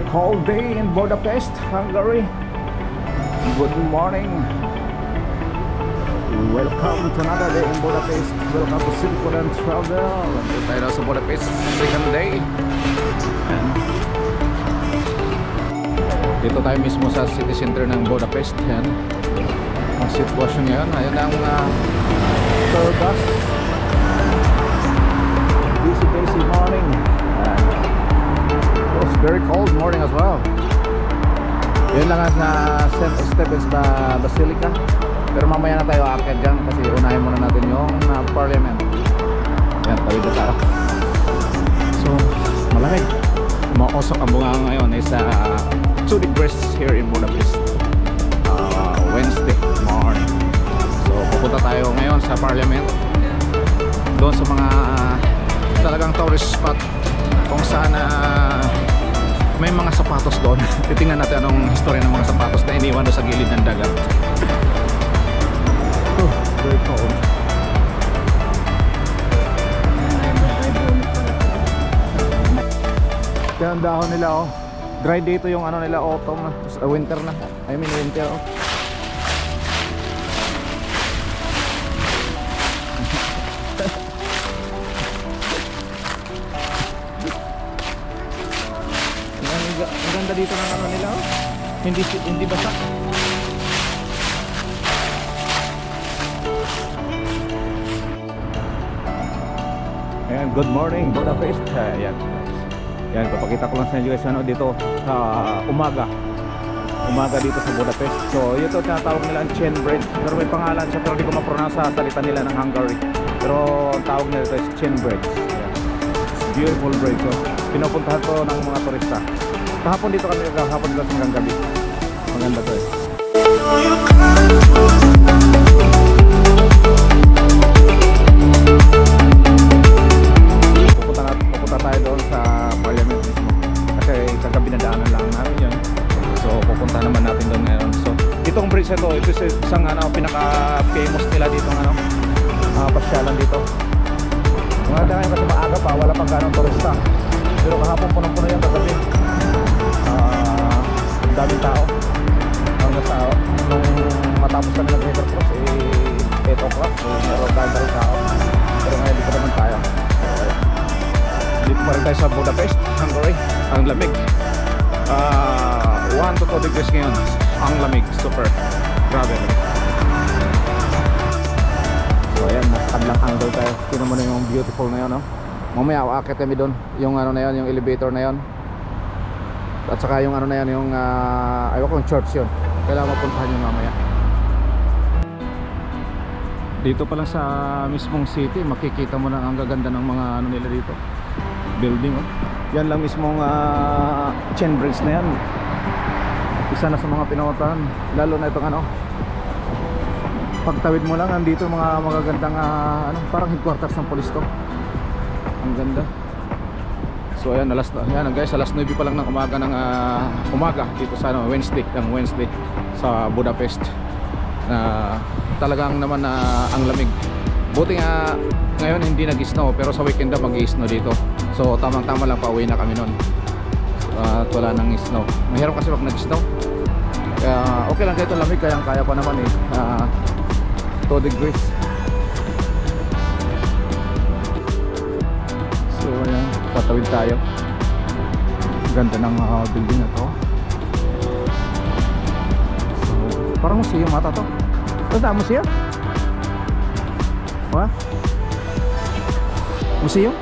cold day in Budapest, Hungary. Good morning. Welcome to another day in Budapest. Welcome to Silk and Travel. Nandito tayo na sa Budapest, second day. And dito tayo mismo sa city center ng Budapest. Yan ang sitwasyon ngayon. Ayan ang tour bus. Busy morning. It was very cold morning as well. Yan lang ang St. Stephen's Basilica. Pero mamaya na tayo aakyat dyan kasi unahin muna natin yung Parliament. Yan, tawid na tayo. So, malamig. Mausok ang bunga ngayon is 2 degrees here in Budapest. Wednesday morning. So, pupunta tayo ngayon sa Parliament. Doon sa mga talagang tourist spot kung saan may mga sapatos doon. Titingnan natin anong history ng mga sapatos na iniwan doon sa gilid ng dagat. Very cold. Kaya ang dahon nila oh. Dry dito yung ano nila, autumn na, winter na. I mean winter oh. Ang ganda dito ng ano nila oh. Hindi basa. Ayan, good morning Budapest. Ayan. Yan, papakita ko lang sa inyo guys ano, dito sa umaga dito sa Budapest. So ito tinatawag nila ang Chain Bridge, pero may pangalan siya pero hindi ko ma-pronounce sa salita nila ng Hungary. Pero ang tawag nila ito is Chain Bridge. Ayan. It's beautiful bridge. So pinupuntahan to ng mga turista. Kahapon dito kami kahapon dito hanggang gabi. Maganda to eh. Pupunta tayo doon sa Parliament mismo kasi kagabi nadaanan lang namin yun. So pupunta naman natin doon ngayon. So itong bridge ito is isang pinaka famous nila dito pasyalan dito. Maganda ngayon kasi maaga pa, wala pang ganong turista. Pero kahapon punong-puno yan kagabi. Ang daming tao hanggang sa nung matapos kami nag-header cross 8 o'clock meron dahil tao. Pero ngayon dito naman tayo. Dito pa rin tayo sa Budapest, Hungary. Ang lamig 1 to 2 degrees ngayon. Ang lamig, super grabe. So ayan, nasa kablang angle tayo. Tingnan mo na yung beautiful na yun no? Mamaya aakit kami doon. Yung ano na yun, yung elevator na yun. At saka yung ano na yan, yung ayaw kong church yun. Kailangan mapuntahan yung mamaya. Dito pa lang sa mismong city, makikita mo na ang gaganda ng mga ano nila dito. Building oh. Yan lang mismong Chain Bridge na yan. Isa na sa mga pinuntahan. Lalo na itong ano, pagtawid mo lang, nandito mga magagandang parang headquarters ng police to. Ang ganda. So ayan, ayan guys, alas 9 pa lang ng umaga umaga dito sa Wednesday sa Budapest. Talagang naman ang lamig. Buti nga ngayon hindi nag-snow pero sa weekend daw mag-i-snow dito. So tamang-tama lang pauwi na kami noon. At wala nang snow. Mahirap kasi pag nag-snow. Kaya okay lang kahit lamig, kaya pa naman 2 degrees. So ayan, tatawid tayo. Ganda ng building na to. So parang museum ata to. Ito na museum? What? Museum?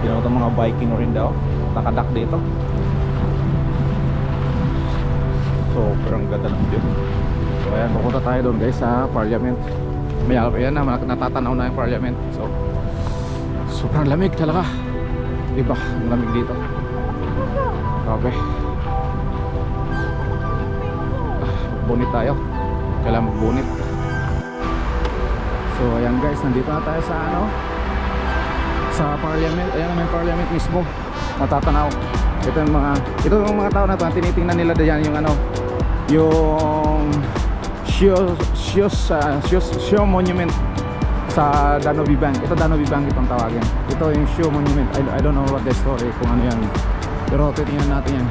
Yan ito mga Viking rin daw. Nakadak dito. So parang ganda ng view. So ayan, pupunta tayo doon guys sa Parliament. Maya yan na, natatanaw na yung Parliament. So super lamig talaga. Diba? Ang lamig dito. Okay. Magbunit tayo. Kailangan magbunit. So ayan guys, nandito na tayo sa sa Parliament. Ayan may Parliament mismo. Matatanaw. Ito yung mga tao na ito, tinitingnan nila diyan yung yung Show Monument sa Danube Bank. Ito Danube Bank itong tawagin. Ito yung Show Monument. I don't know what the story kung ano yan. Pero titingnan natin yan.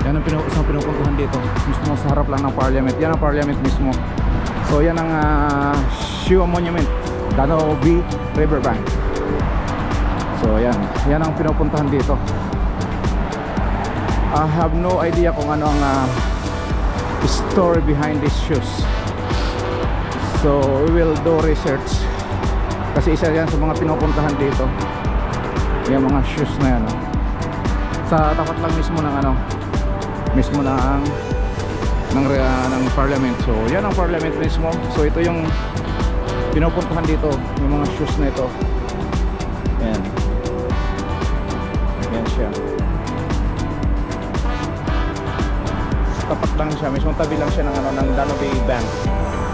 Yan ang isang pinupuntahan dito. Mismo sa harap lang ng Parliament. Yan ang Parliament mismo. So yan ang Shua Monument, Danobe Riverbank. So yan. Yan ang pinupuntahan dito. I have no idea kung ano ang story behind these shoes. So we will do research. Kasi isa yan sa mga pinupuntahan dito. Yung mga shoes na yan. Sa tapat lang mismo ng mismo ng Parliament. So yan ang Parliament mismo. So ito yung pinupuntahan dito, yung mga shoes na ito. Yan. Yan siya. Tapat lang siya, mismo tabi lang siya ng Danobe Bank.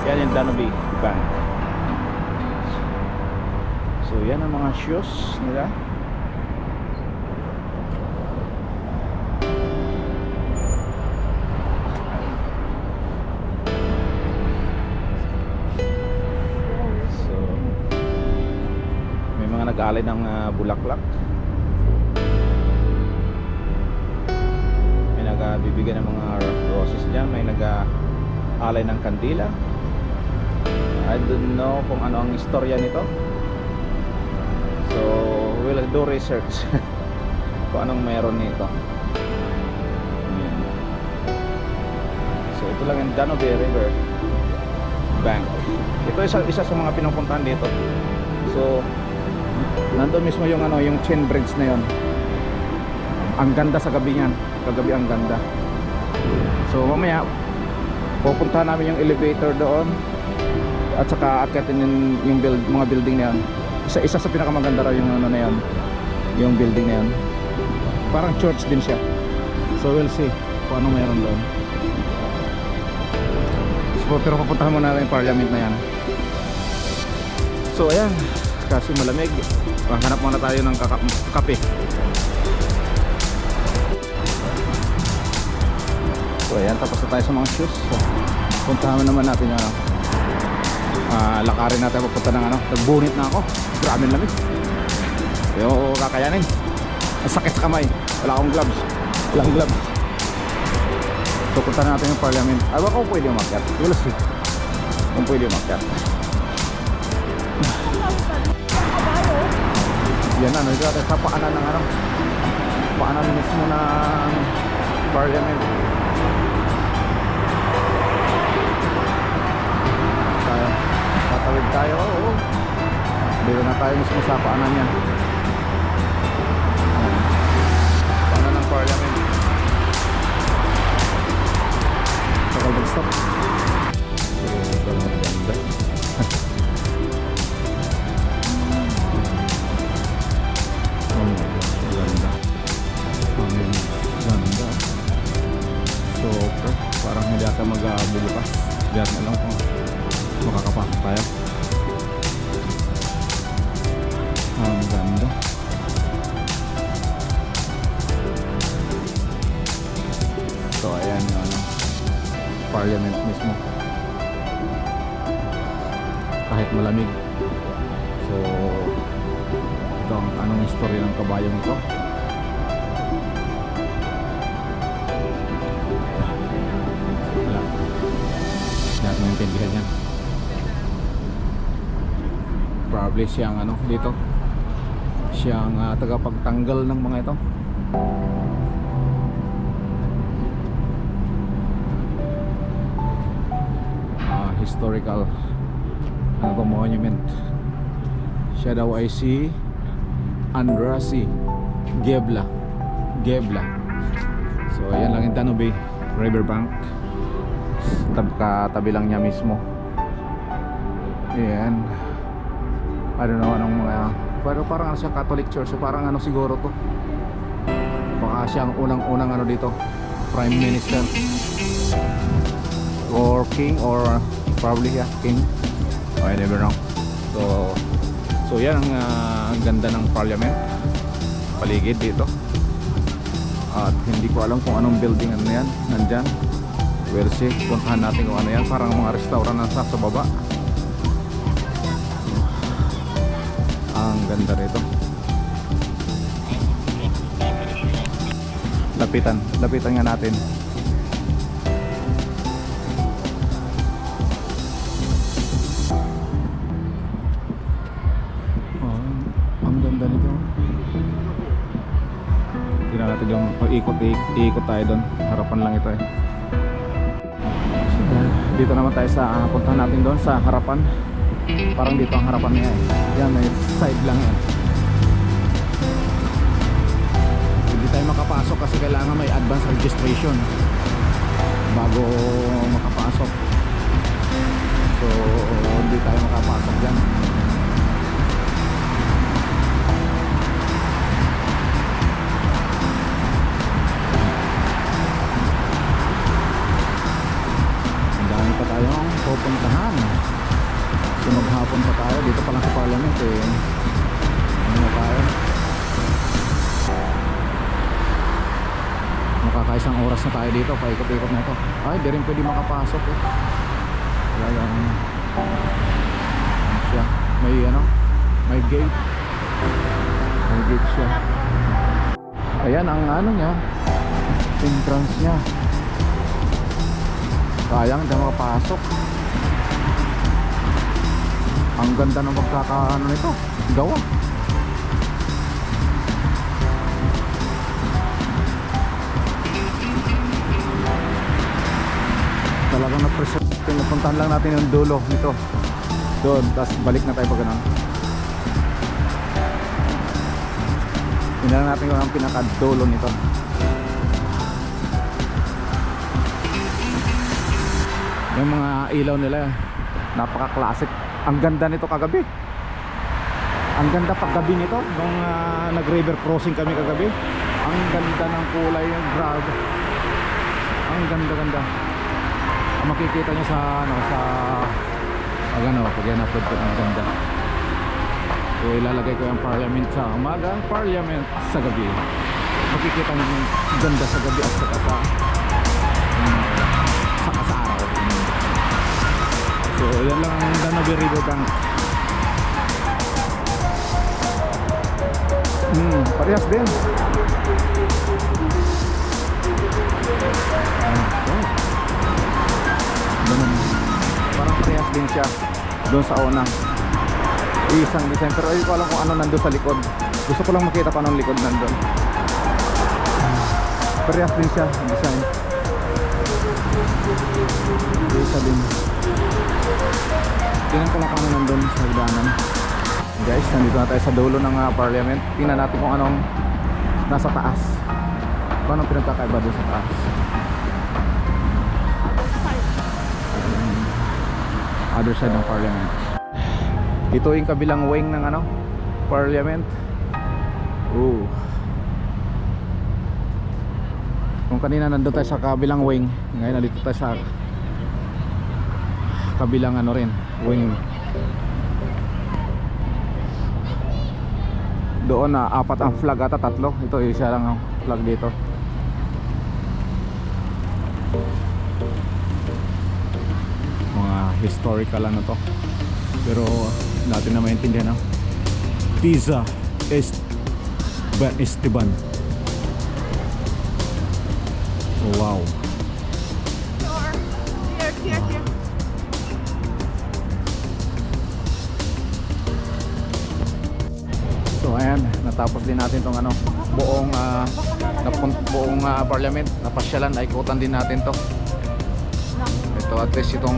Yan yung Danobe Bank. So yan ang mga shoes nila. So may mga nag-aalay ng bulaklak. May nagbibigay ng mga roses dyan. May nag-aalay ng kandila. I don't know kung ano ang istorya nito. So we'll do research kung anong meron nito. Ayan. So ito lang yung Danobe River Bank. Ito isa sa mga pinupuntahan dito. So nandoon mismo yung yung chain bridge na yon. Ang ganda sa gabi niyan. Kagabi ang ganda. So mamaya pupuntahan namin yung elevator doon at saka akyatin yung mga building na yan. Isa sa pinakamaganda raw yung na yan, yung building na yan. Parang church din siya. So we'll see kung ano mayroon doon. So, pero papuntahan muna natin yung Parliament na yan. So ayan, kasi malamig, hanap muna tayo ng kape. So ayan, tapos na tayo sa mga shoes. So, puntahan naman natin yung lakarin natin papunta ng nagbunit na ako. Grabe ang lamig. Pero kakayanin. Ang sakit sa kamay. Wala akong gloves. Walang gloves. So punta natin yung Parliament. Ay, baka kung pwede umakyat. We'll see kung pwede umakyat. Yan na, ito natin sa paanan ng paanan mismo ng Parliament. Tatawid tayo. Oo. Dito na tayo mismo sa paanan niya. Paanan ng Parliament. Sakal mag-stop. Ganda. Ganda. So parang hindi ata mag-bubukas. Diyan na lang kung makakapasok tayo. Ang ganda. So ayan yung Parliament mismo. Kahit malamig. So ito ang anong history ng kabayong ito. Wala. Hindi natin maintindihan yan. Probably siyang dito, siyang tagapagtanggal ng mga ito. Historical monument. Siya daw ay si Andrassy Gebla. So ayan lang yung Danobe Riverbank. Tabi lang niya mismo. Ayan. I don't know anong mga, pero parang siya Catholic Church. So parang siguro to. Baka siyang unang dito, Prime Minister or King, or probably King. I never know. So yan ang ganda ng Parliament. Paligid dito. At hindi ko alam kung anong building yan nandyan. We'll see. Puntahan natin kung ano yan. Parang mga restaurant na sa baba. Ang ganda rito. Lapitan nga natin. Oh, ang ganda nito. Tingnan natin yung ikot tayo doon. Harapan lang ito eh. So, dito naman tayo sa puntahan natin doon sa harapan. Parang dito ang harapan niya eh. Yan, may side lang yan. Hindi tayo makapasok kasi kailangan may advance registration bago makapasok. So hindi tayo makapasok dyan. Ang dami pa tayong pupuntahan. So maghapon pa tayo. Dito pa lang sa Parliament eh. Ano na tayo? Makakaisang oras na tayo dito. Paikot-ikot na ito. Ay, di rin pwede makapasok eh. Kaya siya. May ano? May gate. May gate siya. Ayan ang ano niya. Entrance niya. Sayang hindi makapasok. Ang ganda ng pagkakaano nito. Gawa. Talagang na-preserve. Napuntahan lang natin yung dulo nito. Doon, tapos balik na tayo pag ganun. Tingnan natin kung ang pinaka-dulo nito. Yung mga ilaw nila, napaka-classic. Ang ganda nito kagabi. Ang ganda paggabi nito nung nag-river crossing kami kagabi. Ang ganda ng kulay, grabe. Ang ganda-ganda. Ang makikita nyo sa ano, sa pag yan-upload ko, ang ganda. So ilalagay ko yung Parliament sa umaga, Parliament sa gabi. Makikita nyo yung ganda sa gabi at saka sa araw. So yan lang ang Danabe River Bank. Parehas din. Parang parehas din siya doon sa una. Isang design, pero ayun ko alam kung ano nandun sa likod. Gusto ko lang makita pa anong likod nandun. Parehas din siya design. Isa din. Tingnan ko lang kung ano nandun sa hagdanan. Guys, nandito na tayo sa dulo ng Parliament. Tingnan natin kung anong nasa taas. Kung anong pinagkakaiba doon sa taas. Other side ng Parliament. Ito yung kabilang wing ng ano, Parliament. Kung kanina nandun tayo sa kabilang wing, ngayon nandito tayo sa kabilang ano rin, wing. Doon na apat ang flag ata, tatlo. Ito isa lang ang flag dito. Mga historical ano to. Pero natin na maintindihan, no? Pisa Esteban. Oh, wow. Here. So ayan, natapos din natin tong ano, buong Parliament. Napasyalan, ikutan din natin to. Ito at least itong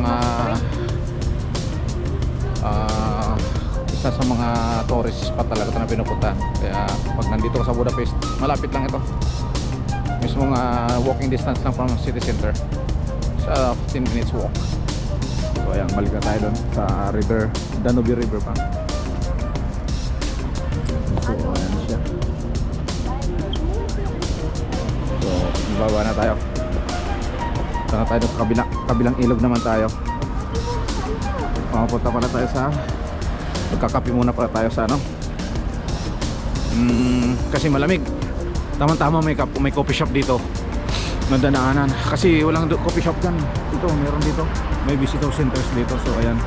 isa sa mga tourist spot talaga ito na pinupunta. Kaya pag nandito ka sa Budapest, malapit lang ito. Mismong walking distance lang from city center. Sa 15 minutes walk. So ayan, balik na tayo doon sa river, Danube River Bank. So ayan siya. So bababa na tayo. Sana tayo sa kabilang ilog naman tayo. Pupunta pala tayo sa, magkakape muna pala tayo sa ano, kasi malamig. Tama-tama may coffee shop dito na danaanan. Kasi walang coffee shop dyan. Ito, meron dito. May visitor centers dito. So ayan,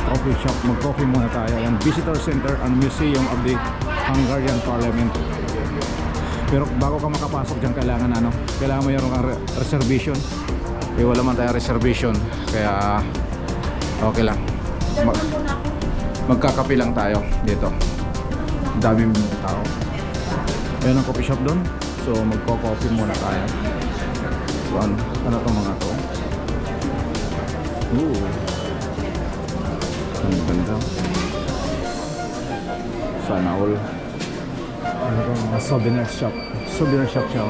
coffee shop, mag-coffee muna tayo. Ayan, visitor center and museum of the Hungarian Parliament. Pero bago ka makapasok dyan, kailangan kailangan mayroon kang reservation. Wala man tayong reservation, kaya okay lang. Magkakape lang tayo dito. Daming tao. Ayun ang coffee shop doon. So magko-coffee muna tayo. So ano to mga to? Ang ganda. Sana all. Ano to? Mga souvenir shop. Souvenir shop siya.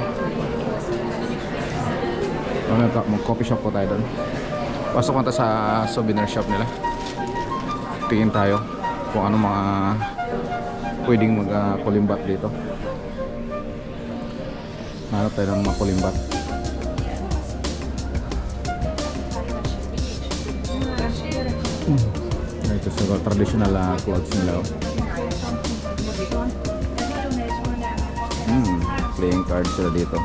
Mag-coffee shop po tayo doon. Pasok mo sa souvenir shop nila. Tingin tayo kung ano mga pwedeng mag-kulimbat dito. Hanap tayo ng mga kulimbat. Ito sa traditional clothes nila. Playing cards sila dito.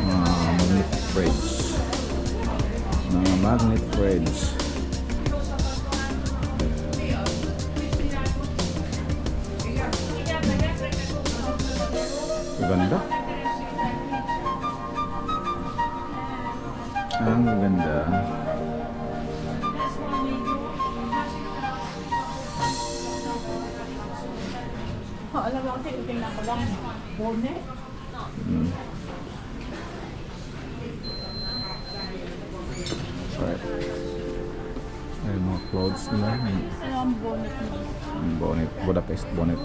Magnet braids. Mga magnet braids. Ganda. Ang ganda. Alam mo kasi tingnan ko lang bonnet. Right. Ay, mga clothes nila. Ano ang bonnet mo? Bonnet, Budapest bonnet.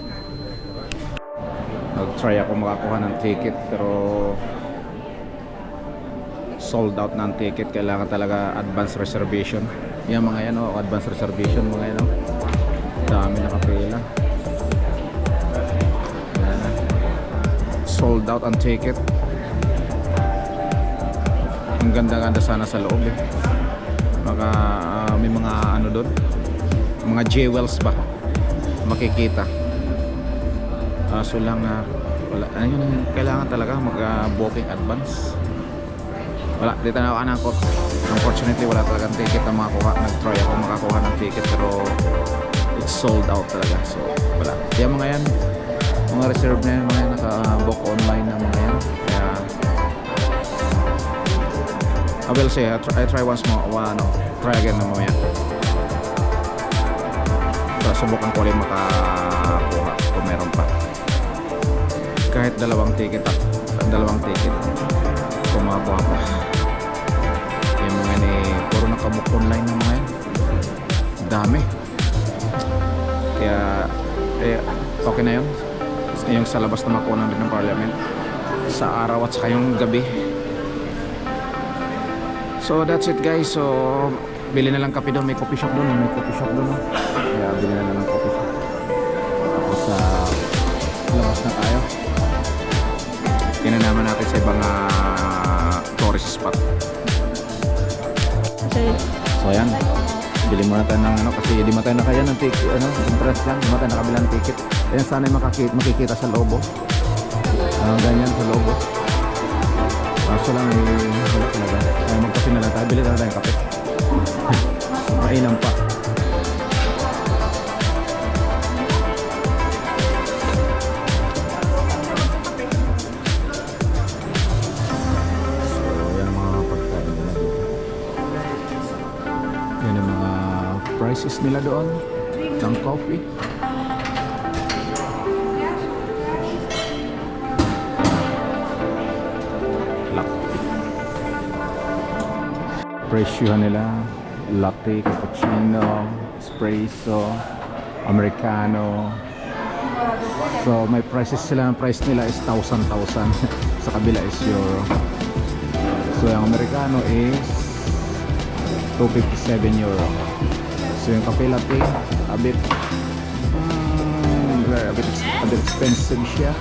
Nag-try ako makakuha ng ticket pero sold out ng ticket. Kailangan talaga advance reservation. Yan mga yan, advance reservation mga yan. Dami nakapila. Sold out ang ticket. Ang ganda-ganda sana sa loob eh. May mga ano doon, mga jewels ba makikita. So lang wala, kailangan talaga mag-booking advance. Wala, dito na ako anangkot. Unfortunately wala talagang ticket na makakuha. Nag-try ako makakuha ng ticket pero it's sold out talaga. So wala, yung mga yan, mga reserve na yan, mga yan naka-book online na mga yan. Kaya I will say, I try once more, try again na mamaya. So subukan ko ulit makakuha kung meron pa. Kahit dalawang ticket kung makakuha pa. Yung mga ni puro nakabook online na mga yan. Dami. Kaya okay na yun. Yung sa labas na makuha ng Parliament sa araw at saka yung gabi. So that's it guys. So bili na lang kape doon. May coffee shop doon. Kaya bili na lang ng coffee shop. Tapos sa labas na tayo. Tingnan naman natin sa ibang tourist spot. So ayan, bili muna tayo ng kasi di man tayo nakaya ng ticket, interest lang, di man tayo nakabila ng ticket. Ayan, sana makikita sa lobo. Ganyan sa lobo. Kaso lang wala talaga. Magkape na lang tayo, bili na tayo ng kape. Mainam pa. Prices nila doon ng coffee. Presyohan nila latte, cappuccino, espresso, americano. So may prices sila, ang price nila is 1,000 sa kabila is euro. So yung americano is 257 euro. So yung kape latte, a bit expensive siya.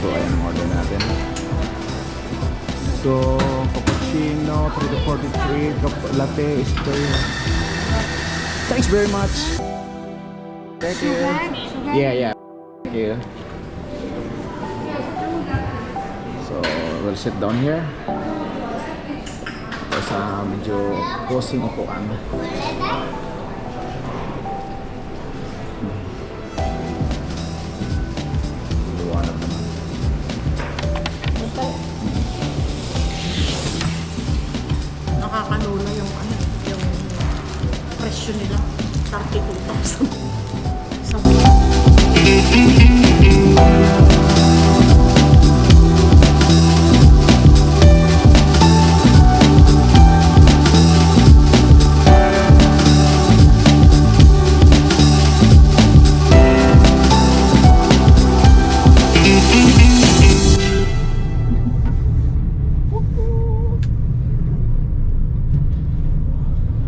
So ayan, order natin. So cappuccino 3 to 43, latte is 3. Thanks very much. Thank you. Yeah. Thank you. So we'll sit down here. Sa medyo posing upuan.